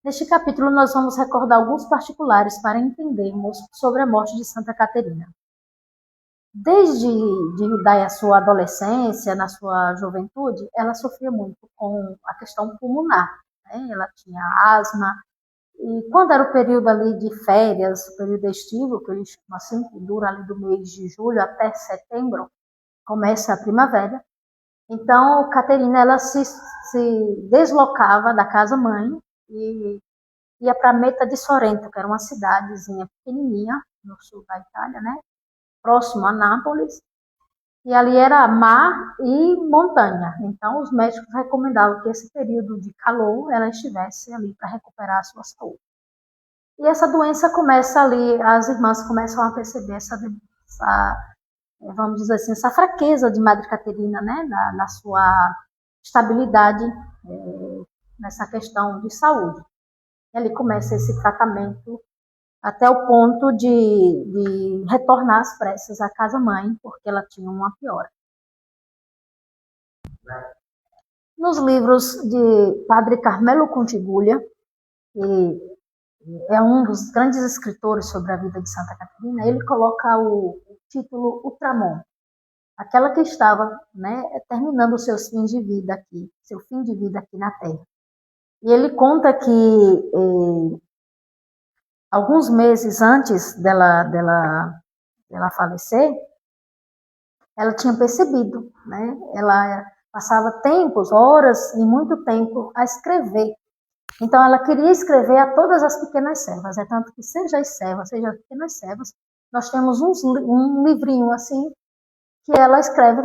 Neste capítulo, nós vamos recordar alguns particulares para entendermos sobre a morte de Santa Caterina. Desde a sua adolescência, na sua juventude, ela sofria muito com a questão pulmonar, né? Ela tinha asma, e quando era o período ali de férias, o período estivo, que eles chamam assim, que dura ali do mês de julho até setembro, começa a primavera. Então, Caterina, ela se deslocava da casa-mãe e ia para Meta de Sorrento, que era uma cidadezinha pequenininha no sul da Itália, né? Próximo a Nápoles, e ali era mar e montanha. Então, os médicos recomendavam que esse período de calor ela estivesse ali para recuperar a sua saúde. E essa doença começa ali, as irmãs começam a perceber vamos dizer assim, essa fraqueza de Madre Caterina, né, na sua estabilidade nessa questão de saúde. E ali começa esse tratamento até o ponto de retornar às pressas à casa-mãe, porque ela tinha uma piora. Nos livros de Padre Carmelo Contiguglia, que é um dos grandes escritores sobre a vida de Santa Caterina, ele coloca o título Ultramon, aquela que estava, né, terminando os seus fins de vida aqui, seu fim de vida aqui na Terra. E ele conta que alguns meses antes dela falecer, ela tinha percebido, né? Ela passava tempos, horas e muito tempo a escrever. Então, ela queria escrever a todas as pequenas servas. É tanto que, seja as servas, seja as pequenas servas, nós temos um livrinho assim, que ela escreve,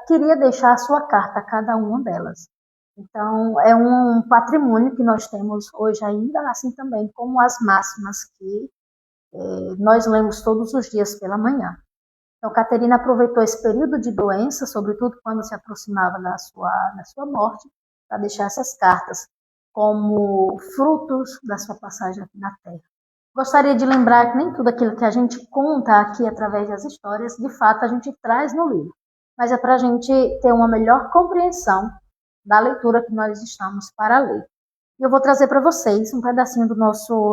queria deixar a sua carta a cada uma delas. Então, é um patrimônio que nós temos hoje ainda, assim também como as máximas que nós lemos todos os dias pela manhã. Então, Caterina aproveitou esse período de doença, sobretudo quando se aproximava da sua morte, para deixar essas cartas como frutos da sua passagem aqui na Terra. Gostaria de lembrar que nem tudo aquilo que a gente conta aqui através das histórias, de fato, a gente traz no livro, mas é para a gente ter uma melhor compreensão da leitura que nós estamos para ler. E eu vou trazer para vocês um pedacinho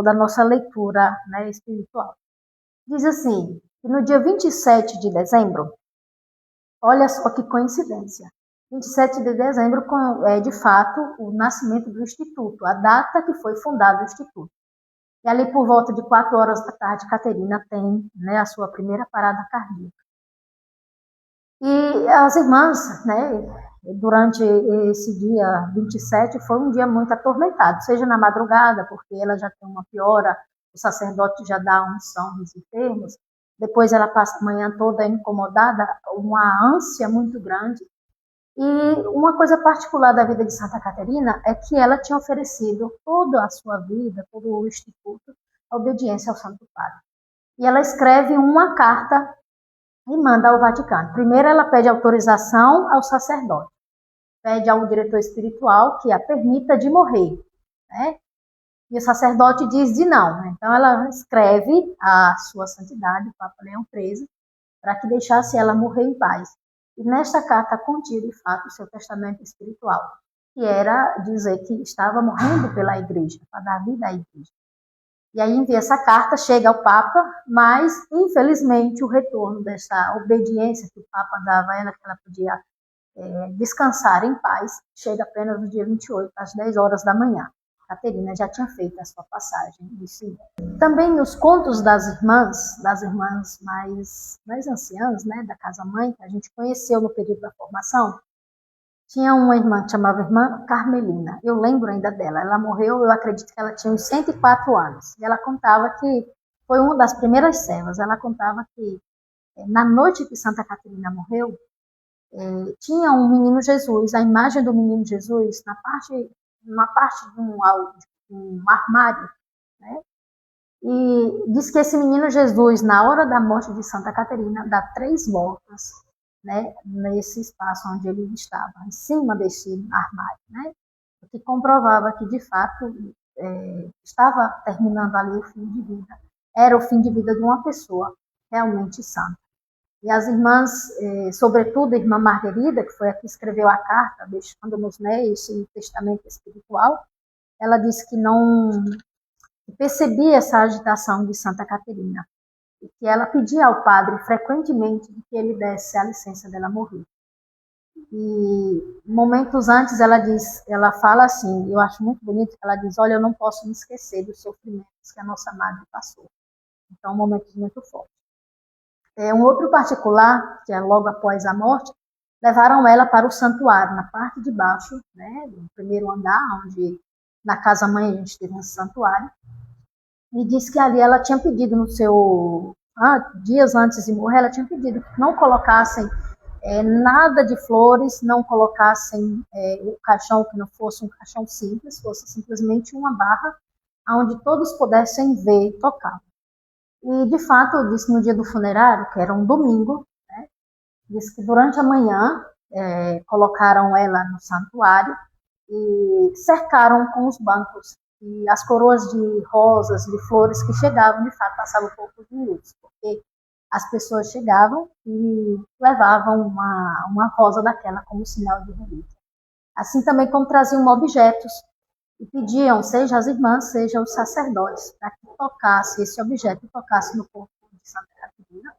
da nossa leitura, né, espiritual. Diz assim, que no dia 27 de dezembro, olha só que coincidência, 27 de dezembro é, de fato, o nascimento do Instituto, a data que foi fundado o Instituto. E ali, por volta de 4 horas da tarde, Caterina tem, né, a sua primeira parada cardíaca. E as irmãs, né, durante esse dia 27, foi um dia muito atormentado, seja na madrugada, porque ela já tem uma piora, o sacerdote já dá a unção nos enfermos, depois ela passa a manhã toda incomodada, uma ânsia muito grande. E uma coisa particular da vida de Santa Caterina é que ela tinha oferecido toda a sua vida, todo o Instituto, a obediência ao Santo Padre. E ela escreve uma carta e manda ao Vaticano. Primeiro ela pede autorização ao sacerdote, pede ao diretor espiritual que a permita de morrer, né? E o sacerdote diz de não. Então ela escreve a sua santidade, o Papa Leão XIII, para que deixasse ela morrer em paz. E nesta carta continha, de fato, o seu testamento espiritual, que era dizer que estava morrendo pela igreja, para dar vida à igreja. E aí envia essa carta, chega ao Papa, mas, infelizmente, o retorno dessa obediência que o Papa dava a ela, que ela podia descansar em paz, chega apenas no dia 28, às 10 horas da manhã. Caterina já tinha feito a sua passagem. Também nos contos das irmãs mais anciãs, né, da casa-mãe, que a gente conheceu no período da formação, tinha uma irmã que chamava Irmã Carmelina. Eu lembro ainda dela. Ela morreu, eu acredito que ela tinha uns 104 anos. E ela contava que foi uma das primeiras servas. Ela contava que na noite que Santa Caterina morreu, tinha um menino Jesus, a imagem do menino Jesus, numa parte de um armário, né? E diz que esse menino Jesus, na hora da morte de Santa Caterina, dá 3 voltas, né, nesse espaço onde ele estava, em cima desse armário, né? O que comprovava que, de fato, estava terminando ali o fim de vida. Era o fim de vida de uma pessoa realmente santa. E as irmãs, sobretudo a irmã Margarida, que foi a que escreveu a carta, deixando-nos, né, esse testamento espiritual, ela disse que não percebia essa agitação de Santa Caterina e que ela pedia ao padre frequentemente que ele desse a licença dela morrer. E momentos antes ela fala assim, eu acho muito bonito, ela diz, olha, eu não posso me esquecer dos sofrimentos que a nossa madre passou. Então, momentos muito fortes. Um outro particular, que é logo após a morte, levaram ela para o santuário, na parte de baixo, né, no primeiro andar, onde na casa-mãe a gente teve um santuário, e disse que ali ela tinha pedido no seu... dias antes de morrer, ela tinha pedido que não colocassem nada de flores, não colocassem o caixão, que não fosse um caixão simples, fosse simplesmente uma barra onde todos pudessem ver e tocar. E, de fato, disse no dia do funerário, que era um domingo, né, disse que durante a manhã colocaram ela no santuário e cercaram com os bancos. E as coroas de rosas, de flores que chegavam, de fato, passavam poucos minutos, porque as pessoas chegavam e levavam uma rosa daquela como sinal de relíquia. Assim também como traziam objetos e pediam, seja as irmãs, seja os sacerdotes, para que tocasse esse objeto e tocasse no corpo de Santa Caterina,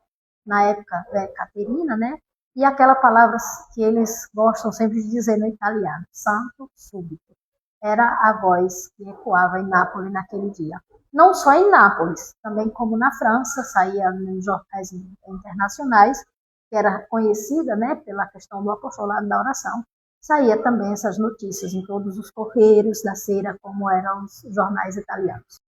na época Caterina, né? E aquela palavra que eles gostam sempre de dizer no italiano, santo súbito, era a voz que ecoava em Nápoles naquele dia. Não só em Nápoles, também como na França, saía nos jornais internacionais, que era conhecida, né, pela questão do apostolado da oração, saía também essas notícias em todos os correios da Cera, como eram os jornais italianos.